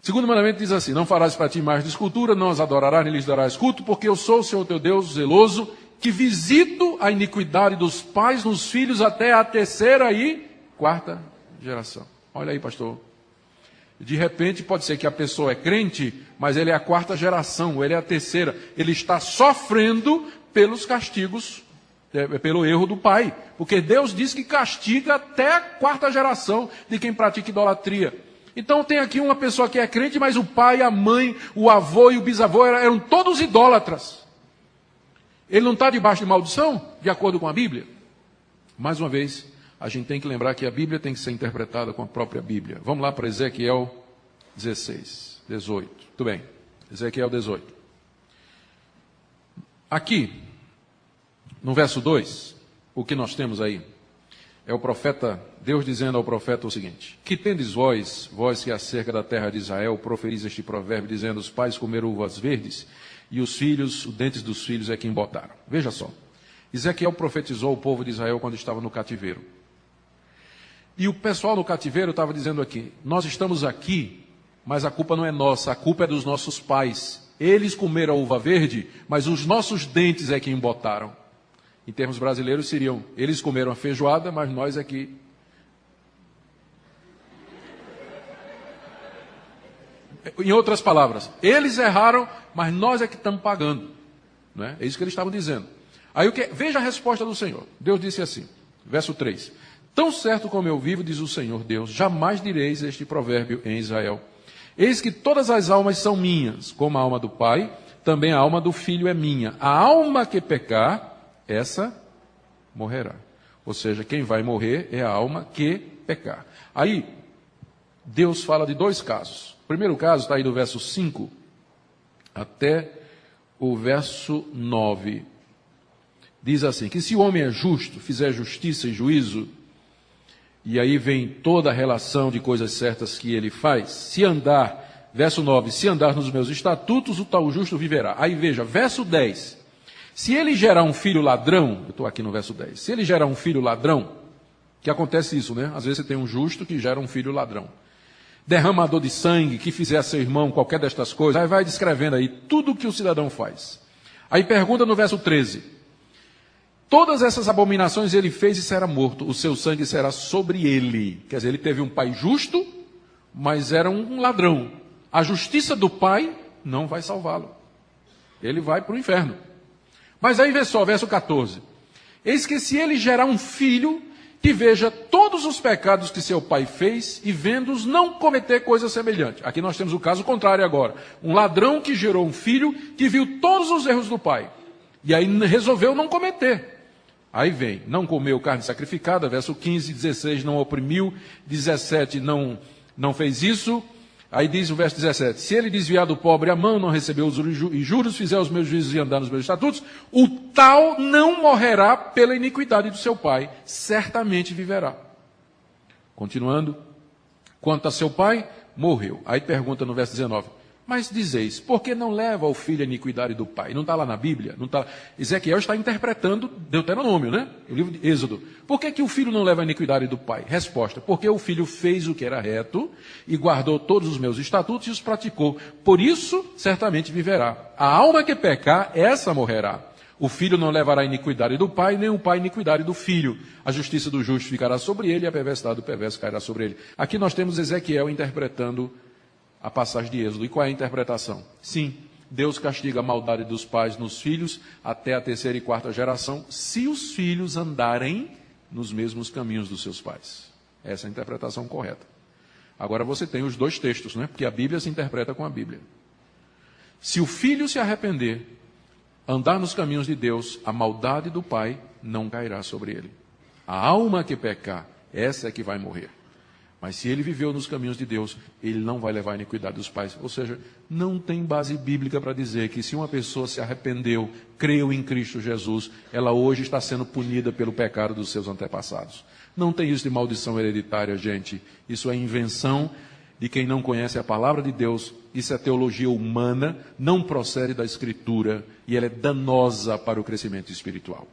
Segundo mandamento diz assim: não farás para ti imagem de escultura, não as adorarás, nem lhes darás culto, porque eu sou o Senhor teu Deus zeloso, que visito a iniquidade dos pais nos filhos até a terceira e quarta geração. Olha aí, pastor. De repente pode ser que a pessoa é crente, mas ele é a quarta geração, ou ele é a terceira. Ele está sofrendo pelos castigos, pelo erro do pai. Porque Deus diz que castiga até a quarta geração de quem pratica idolatria. Então tem aqui uma pessoa que é crente, mas o pai, a mãe, o avô e o bisavô eram todos idólatras. Ele não está debaixo de maldição, de acordo com a Bíblia? Mais uma vez, a gente tem que lembrar que a Bíblia tem que ser interpretada com a própria Bíblia. Vamos lá para Ezequiel 16, 18. Muito bem, Ezequiel 18. Aqui, no verso 2, o que nós temos aí é o profeta, Deus dizendo ao profeta o seguinte: que tendes vós que acerca da terra de Israel, proferis este provérbio, dizendo: os pais comeram uvas verdes, e os filhos, os dentes dos filhos é quem botaram. Veja só, Ezequiel profetizou o povo de Israel quando estava no cativeiro. E o pessoal no cativeiro estava dizendo aqui: nós estamos aqui, mas a culpa não é nossa, a culpa é dos nossos pais. Eles comeram a uva verde, mas os nossos dentes é quem botaram. Em termos brasileiros seriam: eles comeram a feijoada, mas nós aqui. Em outras palavras, eles erraram, mas nós é que estamos pagando. Não é? É isso que eles estavam dizendo. Aí veja a resposta do Senhor. Deus disse assim, verso 3: tão certo como eu vivo, diz o Senhor Deus, jamais direis este provérbio em Israel: eis que todas as almas são minhas, como a alma do pai, também a alma do filho é minha. A alma que pecar, essa morrerá. Ou seja, quem vai morrer é a alma que pecar. Aí, Deus fala de dois casos. O primeiro caso está aí do verso 5 até o verso 9. Diz assim, que se o homem é justo, fizer justiça e juízo, e aí vem toda a relação de coisas certas que ele faz, se andar, verso 9, se andar nos meus estatutos, o tal justo viverá. Aí veja, verso 10, se ele gerar um filho ladrão, eu estou aqui no verso 10, se ele gerar um filho ladrão, que acontece isso, né? Às vezes você tem um justo que gera um filho ladrão. Derramador de sangue, que fizer a seu irmão qualquer destas coisas, aí vai descrevendo aí tudo o que o cidadão faz. Aí pergunta no verso 13, todas essas abominações ele fez e será morto, o seu sangue será sobre ele. Quer dizer, ele teve um pai justo, mas era um ladrão. A justiça do pai não vai salvá-lo. Ele vai para o inferno. Mas aí vê só, verso 14. Eis que se ele gerar um filho, que veja todos os pecados que seu pai fez, e vendo-os não cometer coisa semelhante. Aqui nós temos o caso contrário agora. Um ladrão que gerou um filho, que viu todos os erros do pai. E aí resolveu não cometer. Aí vem, não comeu carne sacrificada, verso 15, 16, não oprimiu, 17, não fez isso. Aí diz o verso 17, se ele desviar do pobre a mão, não recebeu os juros, fizer os meus juízos e andar nos meus estatutos, o tal não morrerá pela iniquidade do seu pai, certamente viverá. Continuando, quanto a seu pai, morreu. Aí pergunta no verso 19, mas dizeis, por que não leva o filho a iniquidade do pai? Não está lá na Bíblia? Não está... Ezequiel está interpretando Deuteronômio, né? O livro de Êxodo. Por que o filho não leva a iniquidade do pai? Resposta, porque o filho fez o que era reto e guardou todos os meus estatutos e os praticou. Por isso, certamente viverá. A alma que pecar, essa morrerá. O filho não levará a iniquidade do pai, nem o pai a iniquidade do filho. A justiça do justo ficará sobre ele e a perversidade do perverso cairá sobre ele. Aqui nós temos Ezequiel interpretando a passagem de Êxodo. E qual é a interpretação? Sim, Deus castiga a maldade dos pais nos filhos até a terceira e quarta geração, se os filhos andarem nos mesmos caminhos dos seus pais. Essa é a interpretação correta. Agora você tem os dois textos, né? Porque a Bíblia se interpreta com a Bíblia. Se o filho se arrepender, andar nos caminhos de Deus, a maldade do pai não cairá sobre ele. A alma que pecar, essa é que vai morrer. Mas se ele viveu nos caminhos de Deus, ele não vai levar a iniquidade dos pais. Ou seja, não tem base bíblica para dizer que se uma pessoa se arrependeu, creu em Cristo Jesus, ela hoje está sendo punida pelo pecado dos seus antepassados. Não tem isso de maldição hereditária, gente. Isso é invenção de quem não conhece a palavra de Deus. Isso é teologia humana, não procede da Escritura e ela é danosa para o crescimento espiritual.